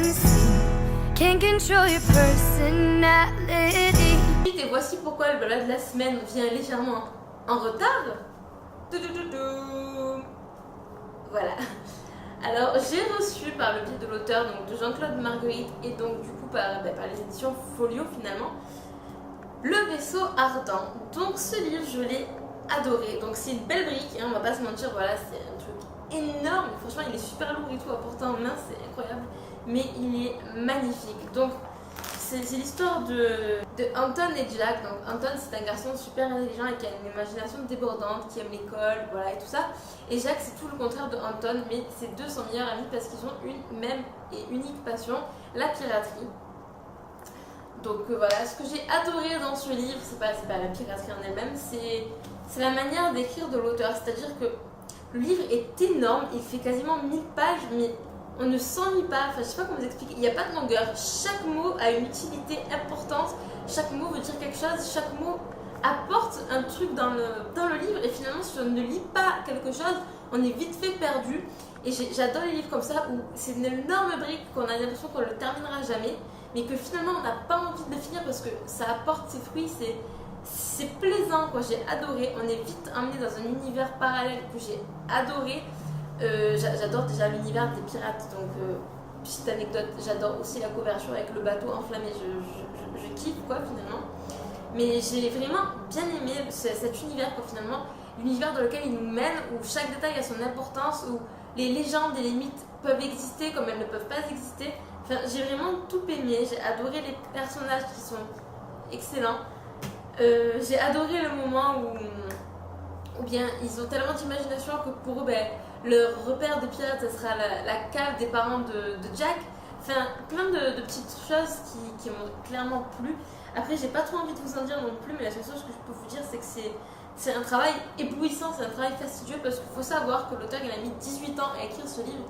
unseen. Can't control your personality. Et voici pourquoi le blabla de la semaine vient légèrement en retard. Voilà. Alors j'ai reçu par le biais de l'auteur, donc de Jean-Claude Marguerite, et donc du coup par les éditions Folio finalement, Le Vaisseau Ardent. Donc ce livre je l'ai adoré. Donc c'est une belle brique, hein, on va pas se mentir, voilà, c'est un truc énorme. Franchement il est super lourd et tout à porter en main, c'est incroyable. Mais il est magnifique. Donc c'est l'histoire de Anton et Jack. Donc Anton c'est un garçon super intelligent et qui a une imagination débordante, qui aime l'école, voilà et tout ça. Et Jack c'est tout le contraire de Anton, mais ces deux sont meilleurs amis parce qu'ils ont une même et unique passion, la piraterie. Donc voilà, ce que j'ai adoré dans ce livre, c'est pas la piraterie en elle-même, c'est la manière d'écrire de l'auteur. C'est-à-dire que le livre est énorme, il fait quasiment 1000 pages, mais on ne s'ennuie pas, enfin je sais pas comment vous expliquer, il n'y a pas de longueur, chaque mot a une utilité importante, chaque mot veut dire quelque chose, chaque mot apporte un truc dans le livre, et finalement si on ne lit pas quelque chose, on est vite fait perdu. Et j'adore les livres comme ça où c'est une énorme brique qu'on a l'impression qu'on ne le terminera jamais, mais que finalement on n'a pas envie de le finir parce que ça apporte ses fruits, c'est plaisant quoi, j'ai adoré, on est vite emmené dans un univers parallèle que j'ai adoré. J'adore déjà l'univers des pirates, donc petite anecdote, j'adore aussi la couverture avec le bateau enflammé, je kiffe quoi finalement. Mais j'ai vraiment bien aimé cet univers quoi finalement, l'univers dans lequel il nous mène, où chaque détail a son importance, où les légendes et les mythes peuvent exister comme elles ne peuvent pas exister. Enfin, j'ai vraiment tout aimé, j'ai adoré les personnages qui sont excellents. J'ai adoré le moment où bien ils ont tellement d'imagination que pour eux, leur repère de pirate, ce sera la cave des parents de Jack. Enfin, plein de petites choses qui m'ont clairement plu. Après, j'ai pas trop envie de vous en dire non plus, mais la seule chose que je peux vous dire, c'est que c'est un travail éblouissant, c'est un travail fastidieux, parce qu'il faut savoir que l'auteur il a mis 18 ans à écrire ce livre.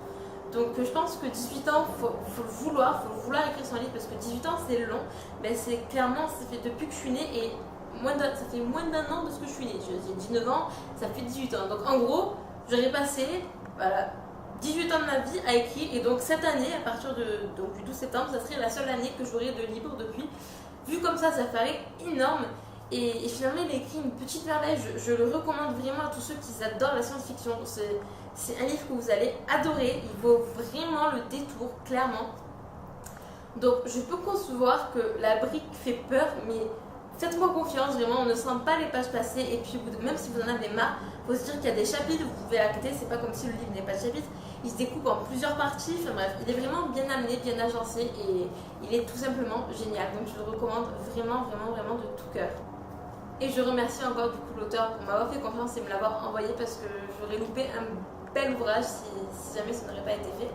Donc je pense que 18 ans, faut le vouloir écrire son livre, parce que 18 ans c'est long, mais c'est clairement, ça fait depuis que je suis née, et ça fait moins d'un an de ce que je suis née. J'ai 19 ans, ça fait 18 ans. Donc en gros, j'aurais passé 18 ans de ma vie à écrire, et donc cette année, à partir du 12 septembre, ça serait la seule année que j'aurais de libre depuis. Vu comme ça paraît énorme. Et finalement, il a écrit une petite merveille. Je le recommande vraiment à tous ceux qui adorent la science-fiction. C'est un livre que vous allez adorer. Il vaut vraiment le détour, clairement. Donc, je peux concevoir que la brique fait peur, mais faites-moi confiance, vraiment. On ne sent pas les pages passer. Et puis, même si vous en avez marre, il faut se dire qu'il y a des chapitres, vous pouvez arrêter. C'est pas comme si le livre n'avait pas de chapitres. Il se découpe en plusieurs parties. Enfin bref, il est vraiment bien amené, bien agencé, et il est tout simplement génial. Donc, je le recommande vraiment, vraiment, vraiment de tout cœur. Et je remercie encore du coup l'auteur pour m'avoir fait confiance et me l'avoir envoyé, parce que j'aurais loupé un bel ouvrage si jamais ça n'aurait pas été fait.